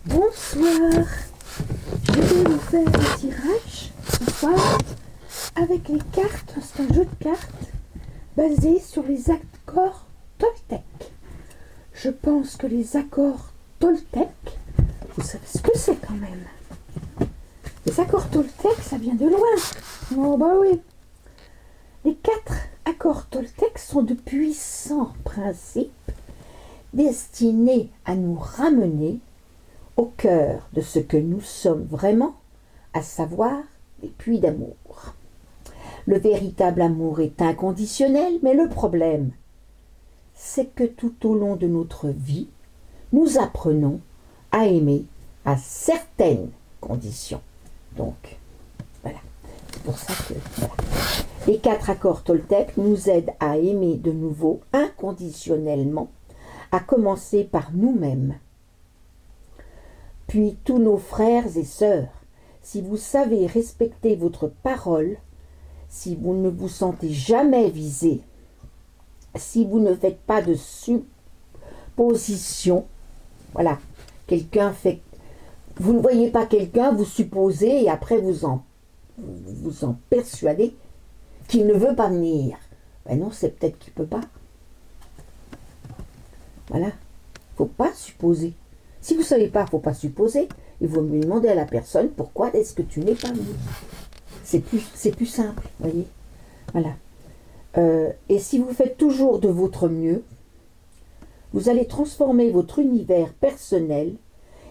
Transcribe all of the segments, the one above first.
Bonsoir, je vais vous faire un tirage ce soir avec les cartes. C'est un jeu de cartes basé sur les accords Toltec. Je pense que les accords Toltec, vous savez ce que c'est quand même. Les accords Toltec, ça vient de loin. Oh bah oui. Les 4 accords Toltec sont de puissants principes destinés à nous ramener au cœur de ce que nous sommes vraiment, à savoir les puits d'amour. Le véritable amour est inconditionnel, mais le problème, c'est que tout au long de notre vie, nous apprenons à aimer à certaines conditions. Donc, voilà. C'est pour ça que, voilà. Les 4 accords Toltec nous aident à aimer de nouveau inconditionnellement, à commencer par nous-mêmes. Puis tous nos frères et sœurs, si vous savez respecter votre parole, si vous ne vous sentez jamais visé, si vous ne faites pas de suppositions, voilà, quelqu'un fait, vous ne voyez pas quelqu'un, vous supposez et après vous en persuadez qu'il ne veut pas venir. Ben non, c'est peut-être qu'il ne peut pas. Voilà, il ne faut pas supposer. Si vous ne savez pas, il ne faut pas supposer. Il vaut mieux demander à la personne pourquoi est-ce que tu n'es pas venu. C'est plus simple, vous voyez. Voilà. Et si vous faites toujours de votre mieux, vous allez transformer votre univers personnel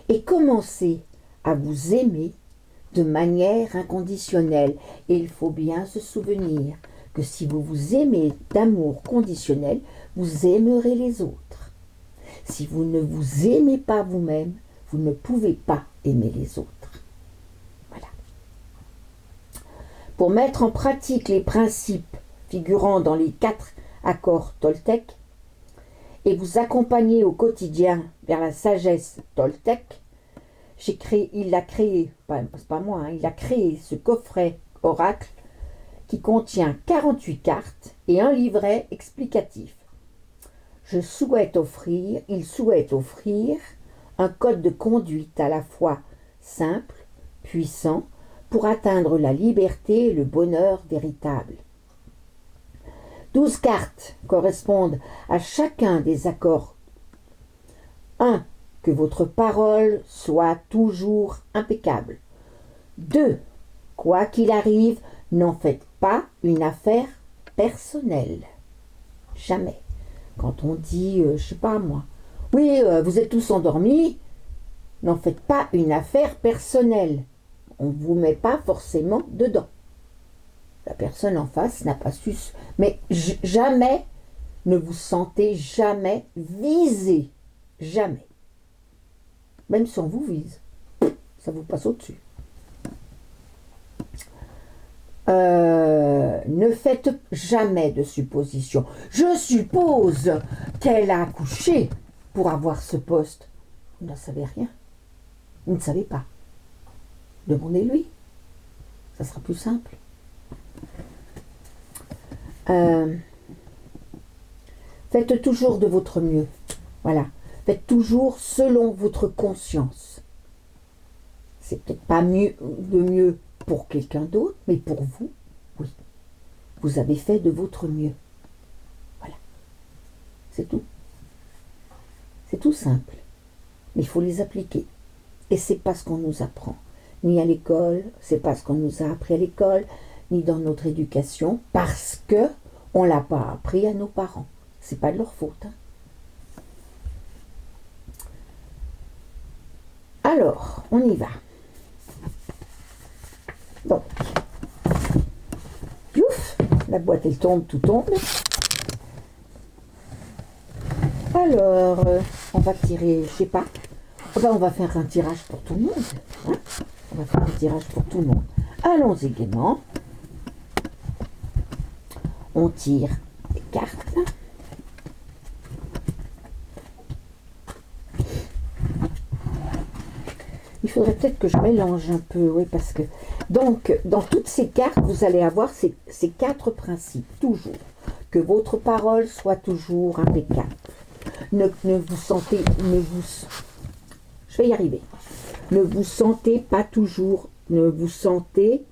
et commencer à vous aimer de manière inconditionnelle. Et il faut bien se souvenir que si vous vous aimez d'amour conditionnel, vous aimerez les autres. Si vous ne vous aimez pas vous-même, vous ne pouvez pas aimer les autres. Voilà. Pour mettre en pratique les principes figurant dans les 4 accords Toltec et vous accompagner au quotidien vers la sagesse Toltec, il a créé ce coffret oracle qui contient 48 cartes et un livret explicatif. Il souhaite offrir un code de conduite à la fois simple, puissant, pour atteindre la liberté et le bonheur véritable. 12 cartes correspondent à chacun des accords. 1. Que votre parole soit toujours impeccable. 2. Quoi qu'il arrive, n'en faites pas une affaire personnelle. Jamais. Quand on dit, je sais pas moi, oui, vous êtes tous endormis, n'en faites pas une affaire personnelle. On ne vous met pas forcément dedans. La personne en face n'a pas su... Mais jamais, ne vous sentez jamais visé. Jamais. Même si on vous vise. Ça vous passe au-dessus. Ne faites jamais de suppositions. Je suppose qu'elle a accouché pour avoir ce poste. Vous ne savez rien. Vous ne savez pas. Demandez-lui. Ça sera plus simple. Faites toujours de votre mieux. Voilà. Faites toujours selon votre conscience. C'est peut-être pas mieux de mieux pour quelqu'un d'autre, mais pour vous, oui. Vous avez fait de votre mieux. Voilà. C'est tout. C'est tout simple. Mais il faut les appliquer. Et c'est pas ce qu'on nous apprend. Ni à l'école, c'est pas ce qu'on nous a appris à l'école, ni dans notre éducation, parce que on l'a pas appris à nos parents. C'est pas de leur faute. Hein. Alors, on y va. Donc, piouf, la boîte elle tombe, tout tombe. Alors, on va tirer, je sais pas. Enfin, on va faire un tirage pour tout le monde. Hein, on va faire un tirage pour tout le monde. Allons-y gaiement. On tire les cartes. Il faudrait peut-être que je mélange un peu, oui, parce que... Donc, dans toutes ces cartes, vous allez avoir ces 4 principes, toujours. Que votre parole soit toujours impeccable. Ne vous sentez... Je vais y arriver. Ne vous sentez pas toujours, ne vous sentez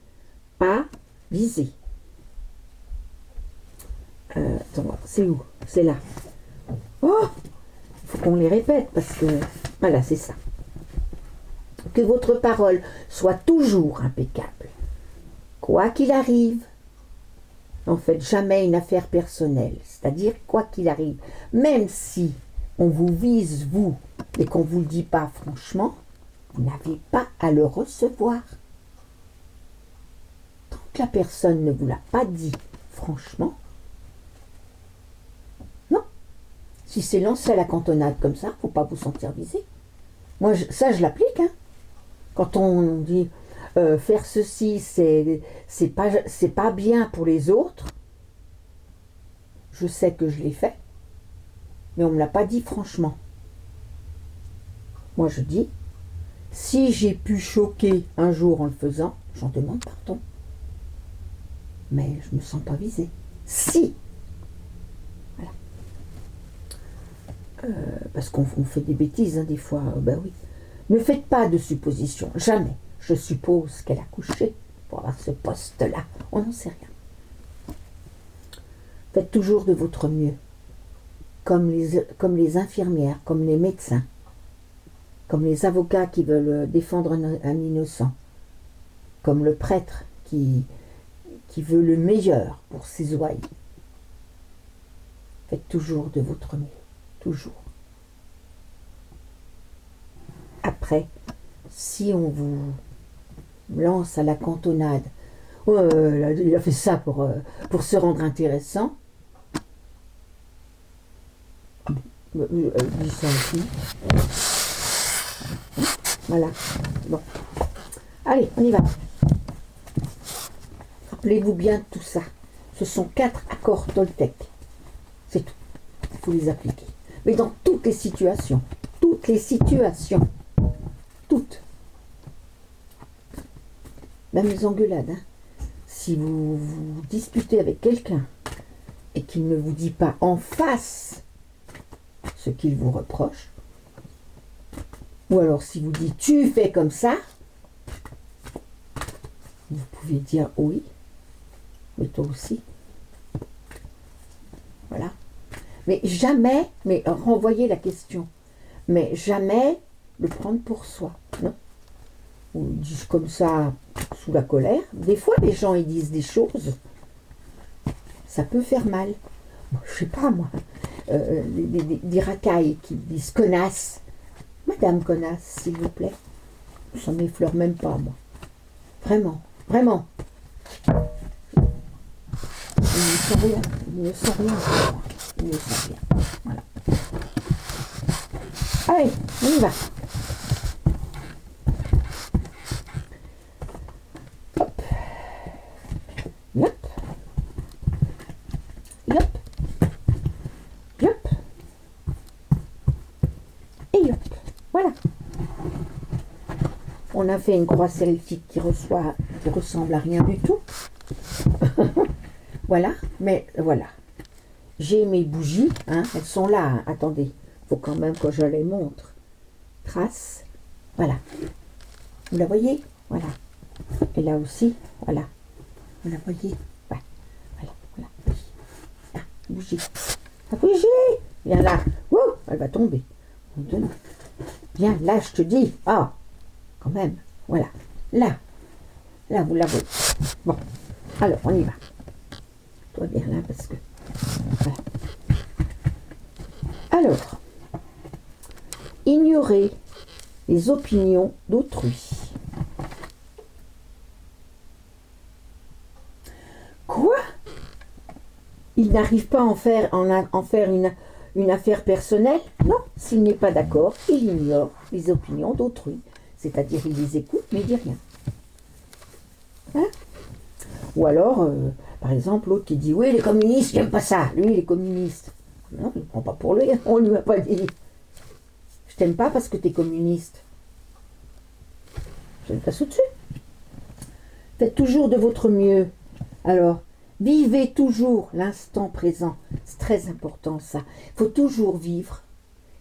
pas visé. Attends, c'est où? C'est là. Oh, il faut qu'on les répète parce que... Voilà, c'est ça. Que votre parole soit toujours impeccable. Quoi qu'il arrive, n'en faites jamais une affaire personnelle. C'est-à-dire, quoi qu'il arrive, même si on vous vise, vous, et qu'on ne vous le dit pas franchement, vous n'avez pas à le recevoir. Tant que la personne ne vous l'a pas dit franchement, non. Si c'est lancé à la cantonade comme ça, il ne faut pas vous sentir visé. Moi, ça, je l'applique. Hein. Quand on dit faire ceci, c'est pas bien pour les autres, je sais que je l'ai fait, mais on ne me l'a pas dit franchement. Moi, je dis, si j'ai pu choquer un jour en le faisant, j'en demande pardon. Mais je ne me sens pas visée. Si. Voilà. Parce qu'on fait des bêtises, hein, des fois. Ben oui. Ne faites pas de suppositions. Jamais. Je suppose qu'elle a couché pour avoir ce poste-là. On n'en sait rien. Faites toujours de votre mieux. Comme les infirmières, comme les médecins, comme les avocats qui veulent défendre un innocent, comme le prêtre qui veut le meilleur pour ses ouailles. Faites toujours de votre mieux. Toujours. Après, si on vous lance à la cantonade, il a fait ça pour se rendre intéressant, dis ça aussi. Voilà. Bon. Allez, on y va. Rappelez-vous bien de tout ça. Ce sont 4 accords Toltec. C'est tout. Il faut les appliquer. Mais dans toutes les situations. Toutes les situations. Toutes. Même les engueulades. Hein. Si vous vous disputez avec quelqu'un et qu'il ne vous dit pas en face ce qu'il vous reproche, ou alors si vous dites tu fais comme ça, vous pouvez dire oui, mais toi aussi. Voilà. Mais jamais, mais renvoyer la question, mais jamais le prendre pour soi. Non. Ou ils disent comme ça sous la colère. Des fois, les gens ils disent des choses, ça peut faire mal. Je sais pas moi, des racailles qui disent connasse. Madame connasse, s'il vous plaît. Ça ne m'effleure même pas, moi. Vraiment, vraiment. Il ne sent rien. Il ne sent rien. Il ne sent rien. Voilà. Allez, on y va. Hop. Yop. Yop. Yop. Et yop. Voilà. On a fait une croix celtique qui ressemble à rien du tout. Voilà, mais voilà. J'ai mes bougies, hein, elles sont là. Hein. Attendez, il faut quand même que je les montre. Trace, voilà. Vous la voyez? Voilà. Et là aussi, voilà. Vous la voyez? Ouais. Voilà, voilà. Ah, bougie. La bougie! Viens là. Ouh, elle va tomber. Viens, là, je te dis. Ah, quand même. Voilà. Là. Là, vous la voyez. Bon. Alors, on y va. Toi, viens là, parce que... Voilà. Alors, ignorer les opinions d'autrui. Quoi? Il n'arrive pas à en faire une affaire personnelle? Non, s'il n'est pas d'accord, il ignore les opinions d'autrui. C'est-à-dire, il les écoute, mais il ne dit rien. Hein? Ou alors, par exemple, l'autre qui dit « Oui, les communistes, j'aime pas ça. Lui, il est communiste. » Non, il ne prend pas pour lui. On ne lui a pas dit « Je t'aime pas parce que tu es communiste. » Je le passe au-dessus. Faites toujours de votre mieux. Alors, vivez toujours l'instant présent. C'est très important, ça. Il faut toujours vivre.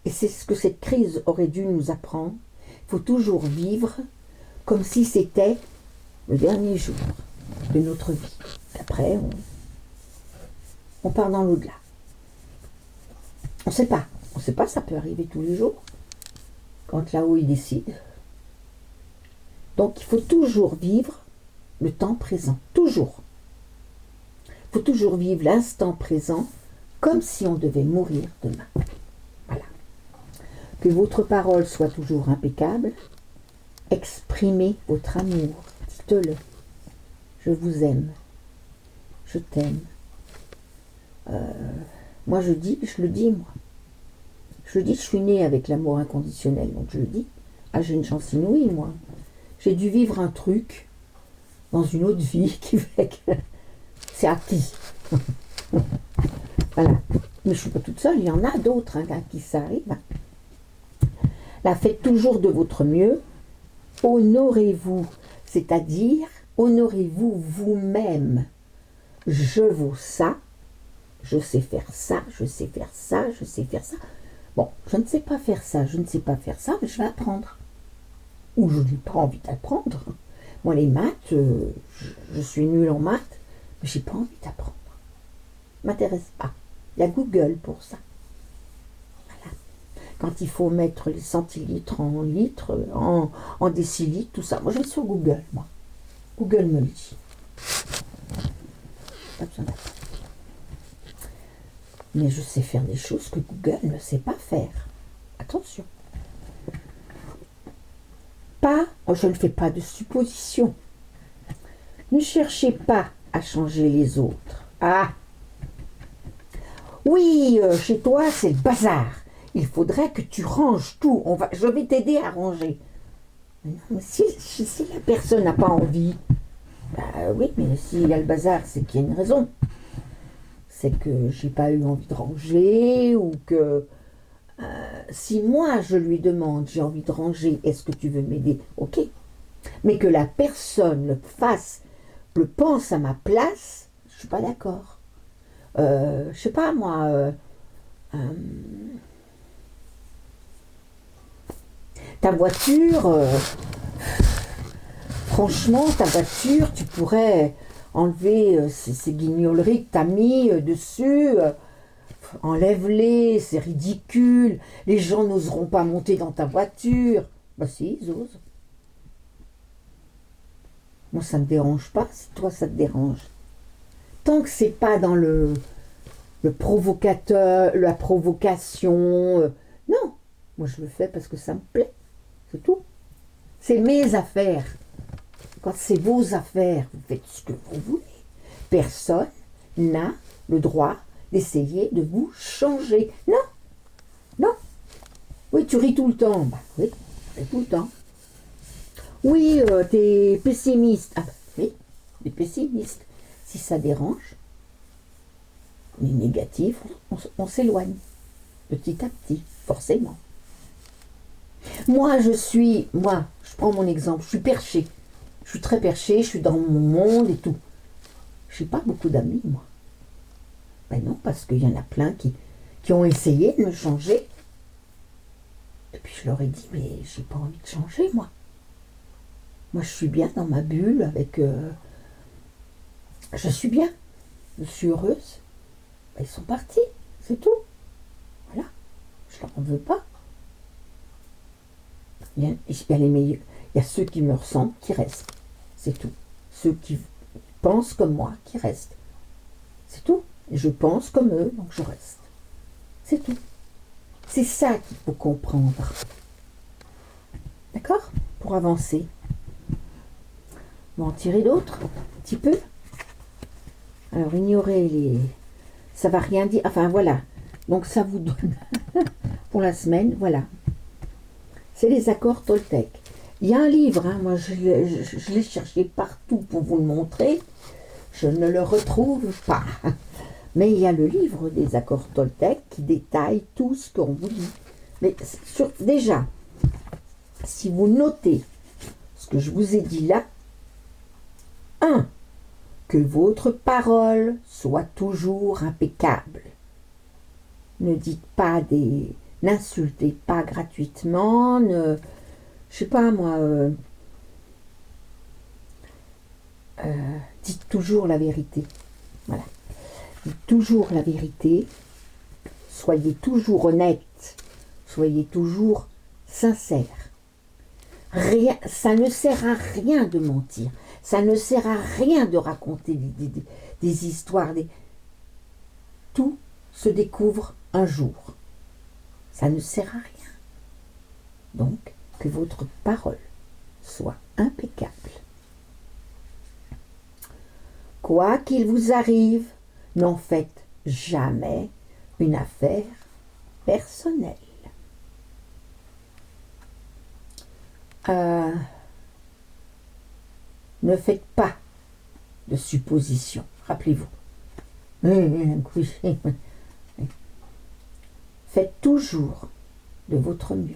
Et c'est ce que cette crise aurait dû nous apprendre. Il faut toujours vivre comme si c'était le dernier jour de notre vie. Après, on part dans l'au-delà. On ne sait pas. On ne sait pas, ça peut arriver tous les jours. Quand là-haut, il décide. Donc, il faut toujours vivre le temps présent. Toujours. Il faut toujours vivre l'instant présent comme si on devait mourir demain. Voilà. Que votre parole soit toujours impeccable. Exprimez votre amour. Dites-le. Je vous aime. Je t'aime. Moi, je le dis, moi. Je le dis, je suis née avec l'amour inconditionnel, donc je le dis. Ah, j'ai une chance inouïe, moi. J'ai dû vivre un truc dans une autre vie qui fait que c'est acquis. Voilà. Mais je ne suis pas toute seule, il y en a d'autres à qui ça arrive. Là, faites toujours de votre mieux. Honorez-vous, c'est-à-dire honorez-vous vous-même. Je vaux ça, je sais faire ça, je sais faire ça, je sais faire ça. Bon, je ne sais pas faire ça, je ne sais pas faire ça, mais je vais apprendre. Ou je n'ai pas envie d'apprendre. Moi, les maths, je suis nulle en maths, mais j'ai pas envie d'apprendre. M'intéresse pas. Il y a Google pour ça. Voilà. Quand il faut mettre les centilitres en litres, en décilitres, tout ça. Moi, je vais sur Google, moi. Google me le dit. Pas besoin d'apprendre. Mais je sais faire des choses que Google ne sait pas faire. Attention. Je ne fais pas de suppositions. Ne cherchez pas à changer les autres. Ah! Oui, chez toi, c'est le bazar. Il faudrait que tu ranges tout. Je vais t'aider à ranger. Mais non, mais si la personne n'a pas envie, oui, mais s'il y a le bazar, c'est qu'il y a une raison. C'est que j'ai pas eu envie de ranger, ou que si moi je lui demande, j'ai envie de ranger, est-ce que tu veux m'aider? Ok. Mais que la personne le pense à ma place, je suis pas d'accord. Je sais pas moi. Ta voiture, franchement, ta voiture, tu pourrais enlever ces guignoleries que tu as mis dessus. Enlève-les, c'est ridicule. Les gens n'oseront pas monter dans ta voiture. Bah si, ils osent. Moi, ça ne me dérange pas, si toi, ça te dérange. Tant que c'est pas dans le provocateur, la provocation. Non, moi, je le fais parce que ça me plaît. C'est tout. C'est mes affaires. Quand c'est vos affaires, vous faites ce que vous voulez. Personne n'a le droit d'essayer de vous changer. Non, non. Oui, tu ris tout le temps. Bah oui, tu ris tout le temps. Oui, t'es pessimiste. Ah bah oui, t'es pessimiste. Si ça dérange, on est négatif, on s'éloigne. Petit à petit, forcément. Moi, je prends mon exemple, je suis perchée. Je suis très perchée, je suis dans mon monde et tout. Je n'ai pas beaucoup d'amis, moi. Ben non, parce qu'il y en a plein qui ont essayé de me changer. Et puis je leur ai dit, mais j'ai pas envie de changer, moi. Moi, je suis bien dans ma bulle avec... je suis bien. Je suis heureuse. Ben, ils sont partis, c'est tout. Voilà. Je leur en veux pas. Il y a les meilleurs. Il y a ceux qui me ressemblent qui restent. C'est tout. Ceux qui pensent comme moi qui restent. C'est tout. Et je pense comme eux, donc je reste. C'est tout. C'est ça qu'il faut comprendre. D'accord? Pour avancer. On va en tirer d'autres, un petit peu. Alors, ignorez les... Ça va rien dire. Enfin, voilà. Donc, ça vous donne... pour la semaine, voilà. C'est les accords Toltec. Il y a un livre, hein, moi je l'ai cherché partout pour vous le montrer. Je ne le retrouve pas. Mais il y a le livre des accords Toltec qui détaille tout ce qu'on vous dit. Mais déjà, si vous notez ce que je vous ai dit là, 1. Que votre parole soit toujours impeccable. Ne dites pas n'insultez pas gratuitement, je sais pas moi, dites toujours la vérité. Voilà. Dites toujours la vérité. Soyez toujours honnête. Soyez toujours sincère. Rien, ça ne sert à rien de mentir. Ça ne sert à rien de raconter des histoires. Tout se découvre un jour. Ça ne sert à rien. Donc, que votre parole soit impeccable. Quoi qu'il vous arrive, n'en faites jamais une affaire personnelle. Ne faites pas de suppositions, rappelez-vous. Faites toujours de votre mieux.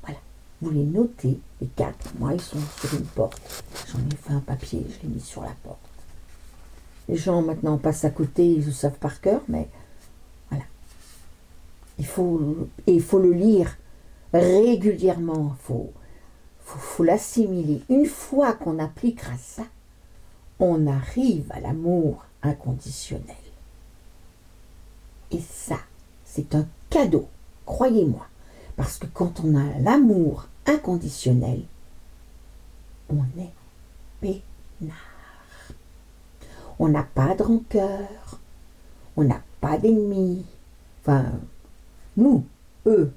Voilà. Vous les notez, les 4. Moi, ils sont sur une porte. J'en ai fait un papier, je l'ai mis sur la porte. Les gens maintenant passent à côté, ils le savent par cœur, mais voilà. Il faut le lire régulièrement. Faut l'assimiler. Une fois qu'on appliquera ça, on arrive à l'amour inconditionnel. Et ça, c'est un cadeau, croyez-moi. Parce que quand on a l'amour inconditionnel, on est peinard. On n'a pas de rancœur, on n'a pas d'ennemis. Enfin, nous, eux,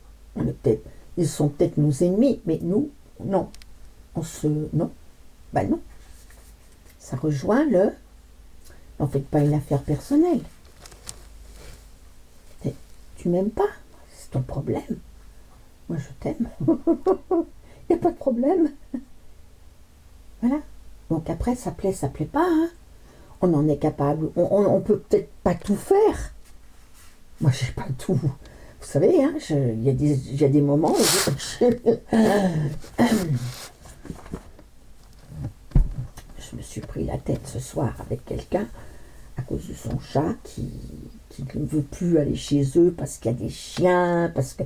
ils sont peut-être nos ennemis, mais nous, non. Non. Ben non. Ça rejoint le... N'en faites pas une affaire personnelle. Tu m'aimes pas, c'est ton problème. Moi, je t'aime. Il n'y a pas de problème. Voilà. Donc après, ça plaît pas. Hein. On en est capable. On peut peut-être pas tout faire. Moi, j'ai pas tout. Vous savez, hein, il y a des moments où je me suis pris la tête ce soir avec quelqu'un à cause de son chat qui ne veut plus aller chez eux parce qu'il y a des chiens, parce que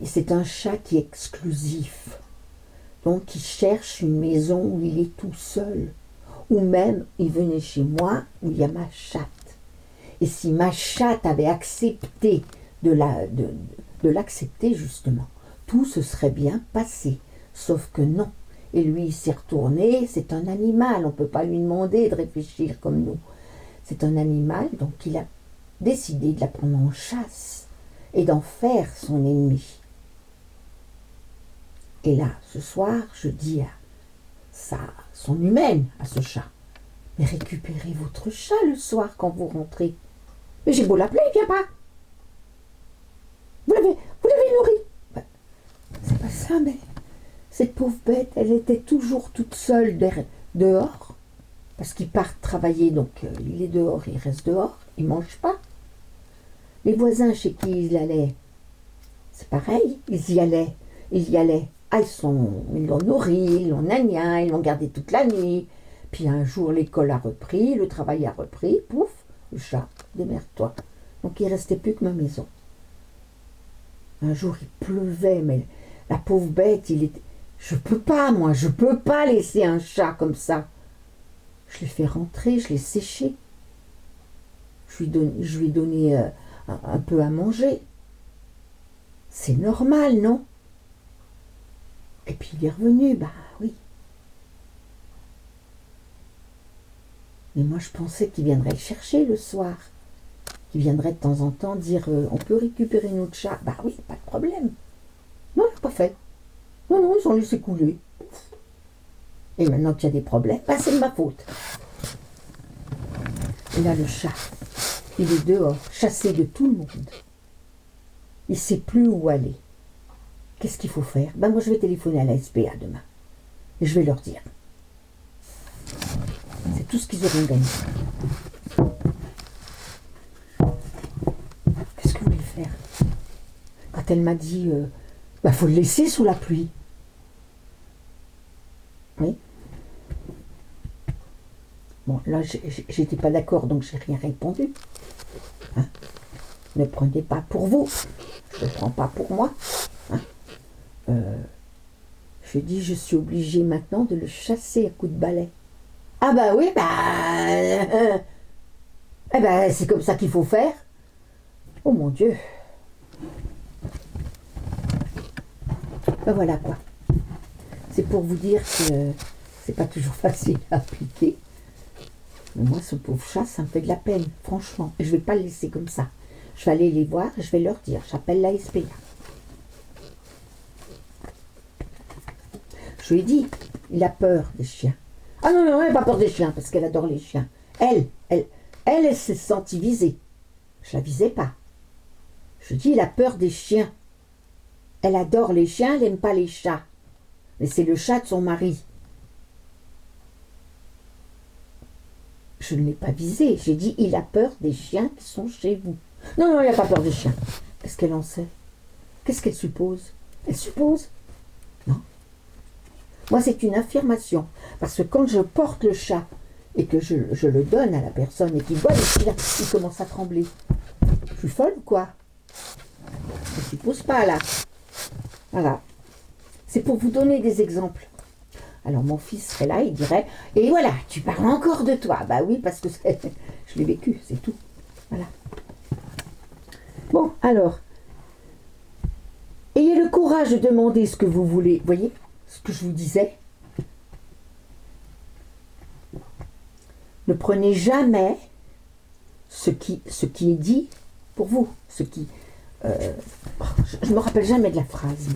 c'est un chat qui est exclusif. Donc, il cherche une maison où il est tout seul. Ou même, il venait chez moi où il y a ma chatte. Et si ma chatte avait accepté de l'accepter, justement, tout se serait bien passé. Sauf que non. Et lui, il s'est retourné, c'est un animal, on ne peut pas lui demander de réfléchir comme nous. C'est un animal, donc il a décidé de la prendre en chasse et d'en faire son ennemi. Et là, ce soir, je dis à son humaine, à ce chat, mais récupérez votre chat le soir quand vous rentrez. Mais j'ai beau l'appeler, il vient pas. Vous l'avez nourri. Ben, c'est pas ça, mais cette pauvre bête, elle était toujours toute seule dehors, parce qu'il part travailler, donc il est dehors, il reste dehors, il mange pas. Les voisins chez qui il allait, c'est pareil, ils y allaient. Ah, ils l'ont nourri, ils l'ont gna, ils l'ont gardé toute la nuit. Puis un jour, l'école a repris, le travail a repris, pouf, le chat, démerde-toi. Donc il restait plus que ma maison. Un jour, il pleuvait, mais la pauvre bête, je peux pas laisser un chat comme ça. Je l'ai fait rentrer, je l'ai séché. Je lui ai donné un peu à manger. C'est normal, non? Et puis il est revenu, bah oui. Mais moi je pensais qu'il viendrait le chercher le soir. Qu'il viendrait de temps en temps dire on peut récupérer notre chat. Bah oui, pas de problème. Non, il n'a pas fait. Non, ils ont laissé couler. Et maintenant qu'il y a des problèmes, bah c'est de ma faute. Et là le chat, il est dehors, chassé de tout le monde. Il ne sait plus où aller. Qu'est-ce qu'il faut faire? Ben moi je vais téléphoner à la SPA demain. Et je vais leur dire. C'est tout ce qu'ils auront gagné. Qu'est-ce que vous voulez faire? Quand elle m'a dit, faut le laisser sous la pluie. Oui. Bon, là, j'étais pas d'accord, donc j'ai rien répondu. Hein? Ne prenez pas pour vous. Je ne prends pas pour moi. Hein? Je dis, je suis obligée maintenant de le chasser à coups de balai. Ah bah oui, eh ben c'est comme ça qu'il faut faire. Oh mon Dieu. Ben voilà quoi. C'est pour vous dire que c'est pas toujours facile à appliquer. Mais moi, ce pauvre chat, ça me fait de la peine, franchement. Et je vais pas le laisser comme ça. Je vais aller les voir et je vais leur dire, j'appelle la SPA. Je lui ai dit, il a peur des chiens. Ah non, non, elle n'a pas peur des chiens, parce qu'elle adore les chiens. Elle s'est sentie visée. Je la visais pas. Je dis, il a peur des chiens. Elle adore les chiens, elle n'aime pas les chats. Mais c'est le chat de son mari. Je ne l'ai pas visé. J'ai dit, il a peur des chiens qui sont chez vous. Non, non, il n'a pas peur des chiens. Qu'est-ce qu'elle en sait? Qu'est-ce qu'elle suppose? Elle suppose? Non. Moi, c'est une affirmation. Parce que quand je porte le chat et que je le donne à la personne et qu'il voit le chien, il commence à trembler. Je suis folle ou quoi? Je ne suppose pas, là. Voilà. C'est pour vous donner des exemples. Alors, mon fils serait là, il dirait, et voilà, tu parles encore de toi. Bah oui, parce que je l'ai vécu, c'est tout. Voilà. Bon, alors, ayez le courage de demander ce que vous voulez. Vous voyez ce que je vous disais? Ne prenez jamais ce qui est dit pour vous. Je ne me rappelle jamais de la phrase.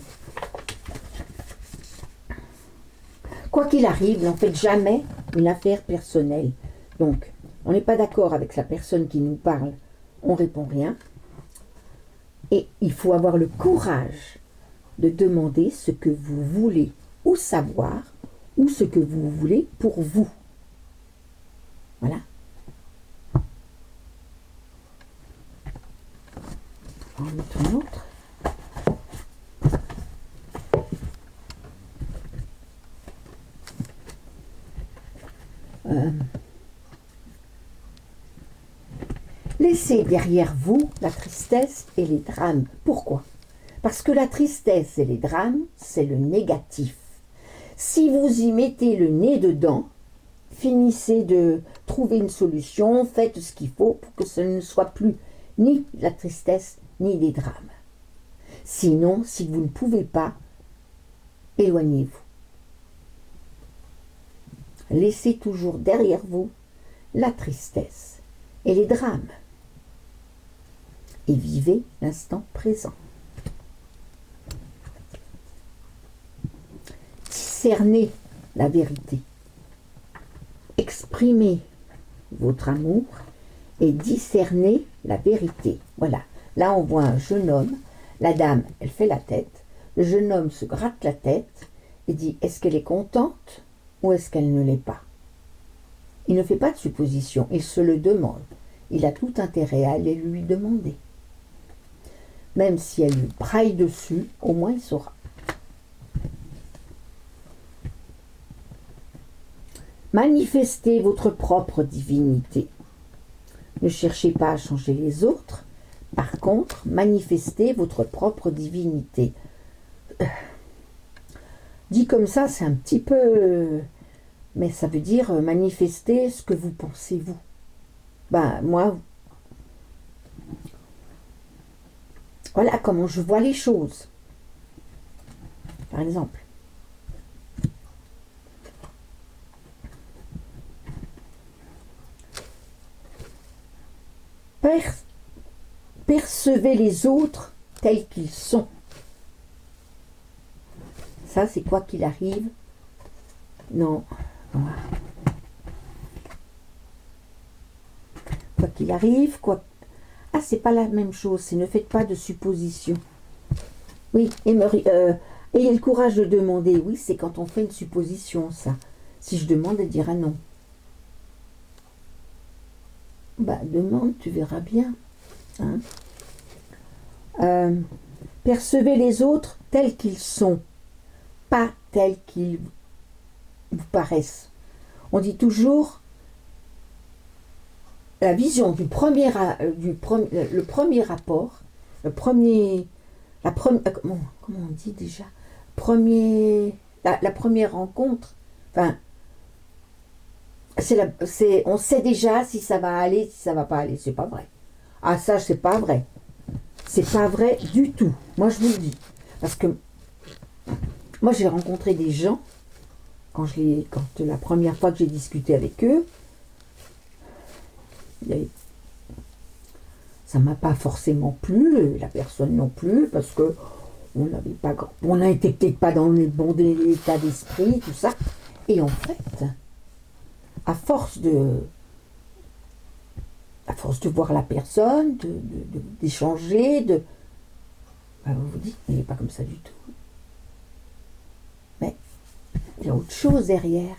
Quoi qu'il arrive, n'en faites jamais une affaire personnelle. Donc, on n'est pas d'accord avec la personne qui nous parle, on ne répond rien. Et il faut avoir le courage de demander ce que vous voulez ou savoir, ou ce que vous voulez pour vous. Voilà. On va en mettre un autre. Laissez derrière vous la tristesse et les drames. Pourquoi? Parce que la tristesse et les drames, c'est le négatif. Si vous y mettez le nez dedans, finissez de trouver une solution, faites ce qu'il faut pour que ce ne soit plus ni la tristesse ni des drames. Sinon, si vous ne pouvez pas, éloignez-vous. Laissez toujours derrière vous la tristesse et les drames. Et vivez l'instant présent. Discernez la vérité. Exprimez votre amour et discernez la vérité. Voilà. Là, on voit un jeune homme. La dame, elle fait la tête. Le jeune homme se gratte la tête et dit, est-ce qu'elle est contente ou est-ce qu'elle ne l'est pas? Il ne fait pas de supposition, il se le demande. Il a tout intérêt à aller lui demander. Même si elle lui braille dessus, au moins il saura. Manifestez votre propre divinité. Ne cherchez pas à changer les autres. Par contre, manifestez votre propre divinité. Dit comme ça, c'est un petit peu... Mais ça veut dire manifester ce que vous pensez, vous. Ben, moi... Voilà comment je vois les choses. Par exemple. Percevez les autres tels qu'ils sont. Ça, c'est quoi qu'il arrive. Non. Quoi qu'il arrive, quoi... Ah, c'est pas la même chose, c'est ne faites pas de suppositions. Oui, ayez le courage de demander. Oui, c'est quand on fait une supposition, ça. Si je demande, elle dira non. Bah, demande, tu verras bien. Hein. Percevez les autres tels qu'ils sont, pas tels qu'ils vous paraissent. On dit toujours la vision le premier rapport, comment on dit déjà, la première rencontre, enfin, on sait déjà si ça va aller, si ça va pas aller. C'est pas vrai. Ah, ça, c'est pas vrai. C'est pas vrai du tout. Moi, je vous le dis. Parce que moi, j'ai rencontré des gens, quand la première fois que j'ai discuté avec eux, ça m'a pas forcément plu, la personne non plus, parce que on n'était peut-être pas dans le bon état d'esprit, tout ça. Et en fait, à force de voir la personne, d'échanger, vous vous dites, il n'est pas comme ça du tout. Mais il y a autre chose derrière.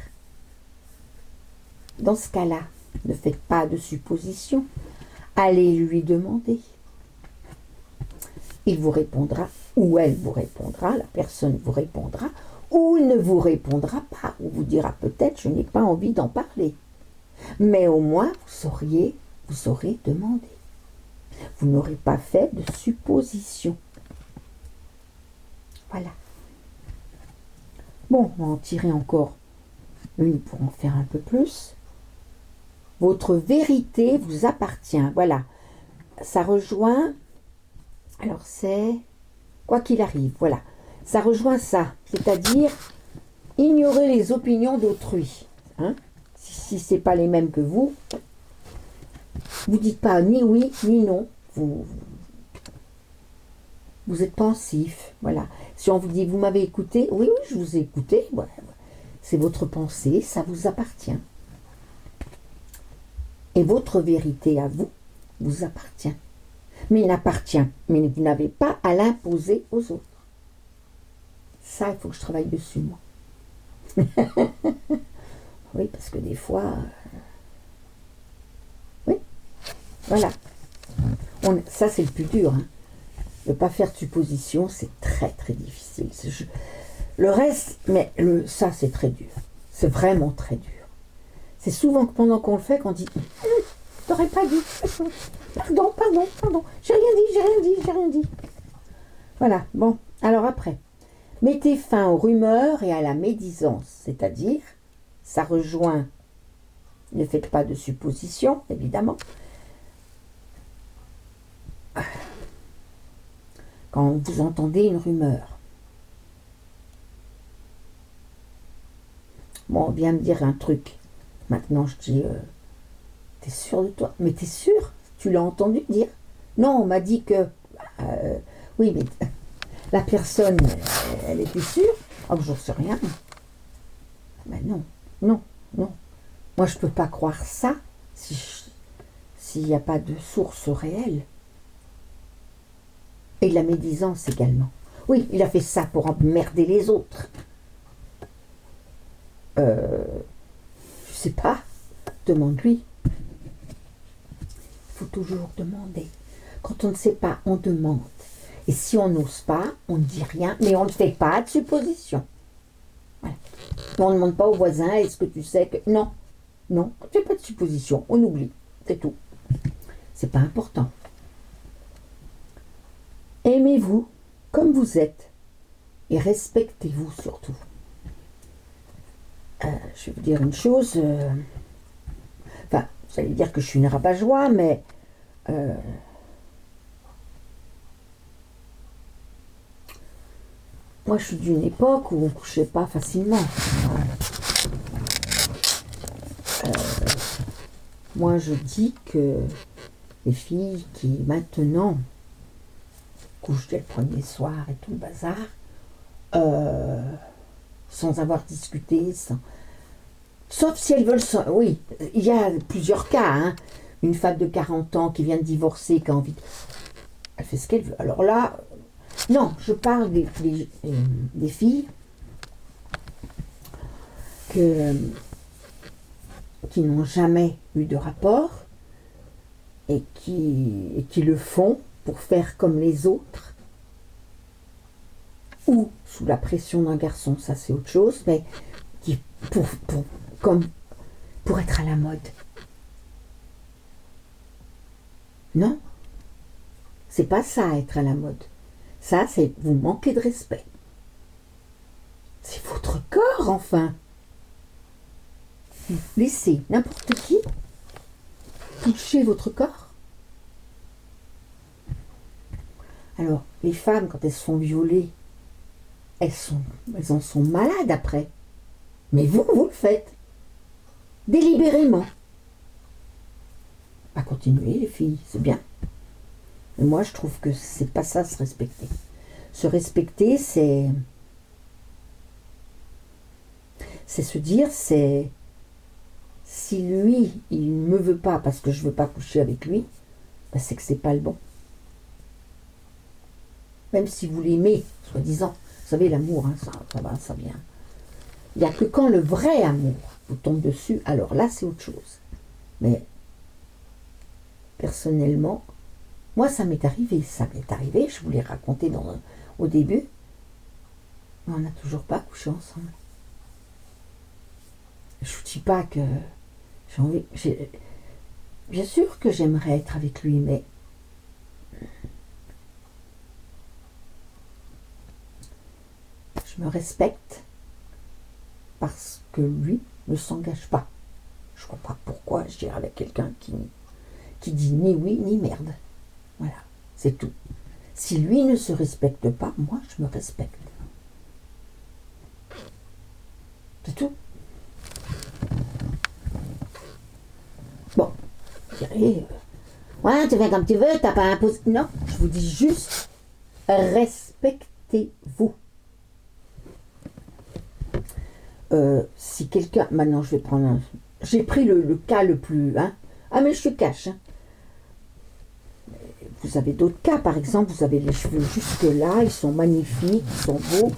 Dans ce cas-là, ne faites pas de suppositions. Allez lui demander. Il vous répondra, ou elle vous répondra, la personne vous répondra, ou ne vous répondra pas, ou vous dira peut-être, je n'ai pas envie d'en parler. Mais au moins, vous saurez demander. Vous n'aurez pas fait de suppositions. Voilà. Bon, on va en tirer encore une pour en faire un peu plus. Votre vérité vous appartient. Voilà. Ça rejoint. Alors c'est quoi qu'il arrive. Voilà. Ça rejoint ça. C'est-à-dire ignorer les opinions d'autrui. Hein? Si ce n'est pas les mêmes que vous dites pas ni oui ni non. Vous êtes pensif. Voilà. Si on vous dit vous m'avez écouté, oui, je vous ai écouté. Voilà. C'est votre pensée, ça vous appartient. Et votre vérité à vous vous appartient. Mais vous n'avez pas à l'imposer aux autres. Ça, il faut que je travaille dessus, moi. Oui, parce que des fois... Oui, voilà. Ça, c'est le plus dur. Hein. Ne pas faire de suppositions, c'est très, très difficile. Le reste, ça, c'est très dur. C'est vraiment très dur. C'est souvent que pendant qu'on le fait, qu'on dit « T'aurais pas dit. Pardon. J'ai rien dit. » Voilà. Bon, alors après. Mettez fin aux rumeurs et à la médisance. C'est-à-dire, ça rejoint, ne faites pas de suppositions, évidemment. Quand vous entendez une rumeur. Bon, on vient me dire un truc. Maintenant, je dis, t'es sûr de toi? Mais t'es sûr? Tu l'as entendu dire? Non, on m'a dit que... oui, mais la personne, elle était sûre. Oh, j'en sais rien. Mais non. Moi, je ne peux pas croire ça s'il n'y a pas de source réelle. Et la médisance également. Oui, il a fait ça pour emmerder les autres. Je sais pas. Demande-lui. Il faut toujours demander. Quand on ne sait pas, on demande. Et si on n'ose pas, on ne dit rien, mais on ne fait pas de supposition. Voilà. On ne demande pas au voisin, est-ce que tu sais que... Non, on ne fait pas de supposition, on oublie, c'est tout. C'est pas important. Aimez-vous comme vous êtes et respectez-vous surtout. Je vais vous dire une chose, enfin, vous allez dire que je suis une rabat-joie, mais moi je suis d'une époque où on ne couchait pas facilement. Moi je dis que les filles qui maintenant couchent dès le premier soir et tout le bazar, sans avoir discuté, sauf si elles veulent... Oui, il y a plusieurs cas. Hein. Une femme de 40 ans qui vient de divorcer, qui a envie... Elle fait ce qu'elle veut. Alors là, non, je parle des filles qui n'ont jamais eu de rapport et qui le font pour faire comme les autres, ou sous la pression d'un garçon, ça c'est autre chose, mais qui pour être à la mode. Non, c'est pas ça être à la mode. Ça, c'est vous manquer de respect. C'est votre corps, enfin. Vous laissez n'importe qui toucher votre corps. Alors, les femmes, quand elles se font violer, elles en sont malades après. Mais vous le faites. Délibérément. Bah, continuez, les filles, c'est bien. Et moi, je trouve que c'est pas ça, se respecter. Se respecter, c'est se dire, c'est si lui, il ne me veut pas parce que je veux pas coucher avec lui, bah, c'est que c'est pas le bon. Même si vous l'aimez, soi-disant. Vous savez, l'amour, hein, ça va, ça vient. Il n'y a que quand le vrai amour vous tombe dessus, alors là, c'est autre chose. Mais, personnellement, moi, ça m'est arrivé, je vous l'ai raconté au début, mais on n'a toujours pas couché ensemble. Je ne vous dis pas que bien sûr que j'aimerais être avec lui, mais je me respecte parce que lui ne s'engage pas. Je ne vois pas pourquoi je dirais avec quelqu'un qui dit ni oui ni merde. Voilà, c'est tout. Si lui ne se respecte pas, moi je me respecte. C'est tout. Bon, vous direz, ouais, tu fais comme tu veux, t'as pas imposé. Non, je vous dis juste, respectez-vous. Si quelqu'un, maintenant je vais prendre j'ai pris le cas le plus, hein. Ah mais je suis cash, hein. Vous avez d'autres cas, par exemple, vous avez les cheveux jusque là, ils sont magnifiques, ils sont beaux.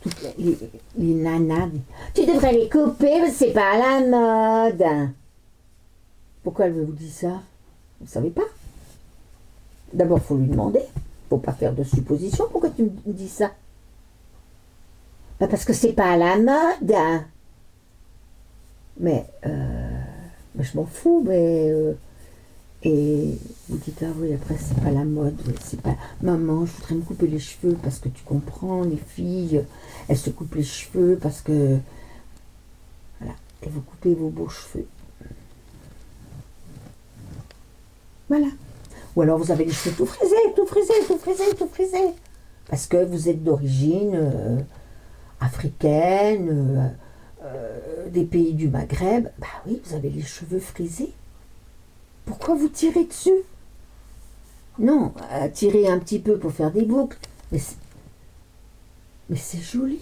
Toutes les nanas, tu devrais les couper, mais c'est pas à la mode. Pourquoi elle vous dit ça? Vous ne savez pas. D'abord, il faut lui demander. Il ne faut pas faire de suppositions. Pourquoi tu me dis ça? Ben parce que c'est pas à la mode. Mais je m'en fous. Et vous dites, ah oui, après, c'est pas la mode. C'est pas... Maman, je voudrais me couper les cheveux parce que tu comprends, les filles, elles se coupent les cheveux parce que... Voilà. Et vous coupez vos beaux cheveux. Voilà. Ou alors vous avez les cheveux tout frisés, tout frisés, tout frisés, tout frisés. Parce que vous êtes d'origine africaine, des pays du Maghreb. Bah oui, vous avez les cheveux frisés. Pourquoi vous tirez dessus? Non, tirer un petit peu pour faire des boucles. Mais c'est joli.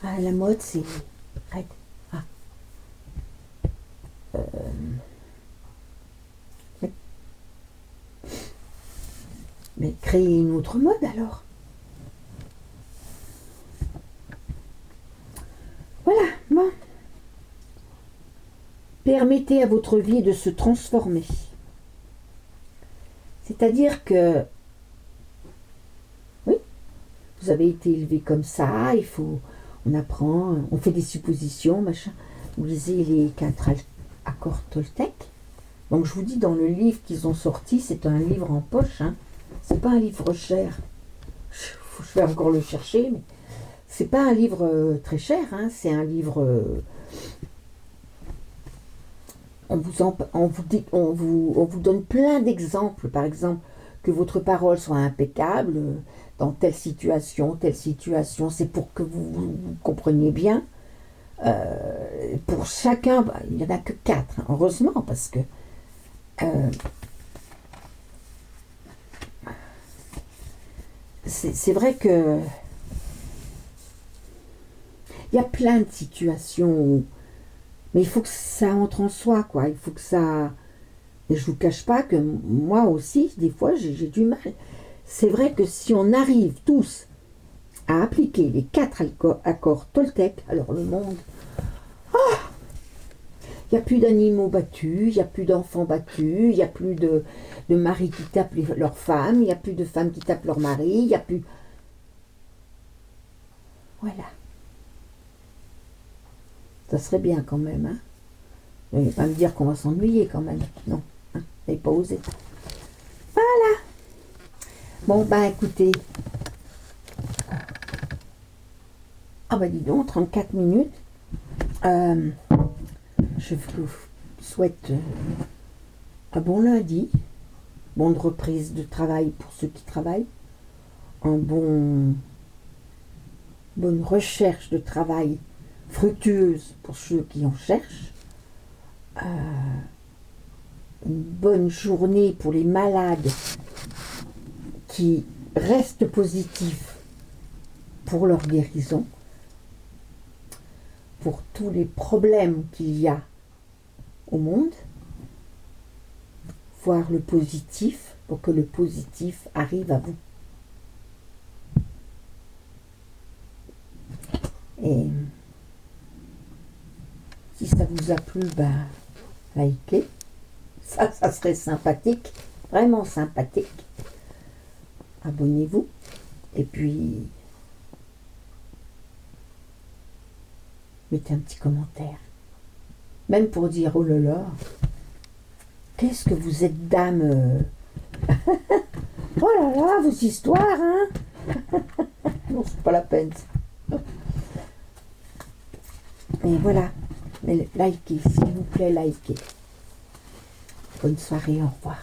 Ah, la mode, c'est... Arrête. Ah. Mais créer une autre mode alors. Voilà, bon. Permettez à votre vie de se transformer. C'est-à-dire que, oui, vous avez été élevé comme ça, on apprend, on fait des suppositions, machin. Vous lisez les 4 accords Toltec. Donc je vous dis, dans le livre qu'ils ont sorti, c'est un livre en poche, hein. C'est pas un livre cher. Je vais encore le chercher, mais c'est pas un livre très cher, hein. C'est un livre... on vous donne plein d'exemples. Par exemple, que votre parole soit impeccable dans telle situation. C'est pour que vous compreniez bien. Pour chacun, il n'y en a que 4, hein, heureusement, parce que c'est vrai que il y a plein de situations mais il faut que ça entre en soi, quoi. Il faut que ça... Et je ne vous cache pas que moi aussi, des fois, j'ai du mal. C'est vrai que si on arrive tous à appliquer les 4 accords Toltec, alors le monde... Il n'y a plus d'animaux battus, il n'y a plus d'enfants battus, il n'y a plus de maris qui tapent leurs femmes, il n'y a plus de femmes qui tapent leur mari, il n'y a plus... Voilà. Ça serait bien quand même, hein. Vous n'allez pas me dire qu'on va s'ennuyer quand même. Non, hein, vous n'avez pas osé. Voilà. Bon, ben écoutez. Ah bah dis donc, 34 minutes. Je vous souhaite un bon lundi, bonne reprise de travail pour ceux qui travaillent, bonne recherche de travail fructueuse pour ceux qui en cherchent, une bonne journée pour les malades qui restent positifs pour leur guérison, pour tous les problèmes qu'il y a au monde, voir le positif pour que le positif arrive à vous. Et si ça vous a plu, ben, likez. Ça serait sympathique, vraiment sympathique. Abonnez-vous. Et puis, mettez un petit commentaire. Même pour dire, oh là là, qu'est-ce que vous êtes dame oh là là, vos histoires, hein. Non, c'est pas la peine. Et voilà. Mais likez, s'il vous plaît, likez. Bonne soirée, au revoir.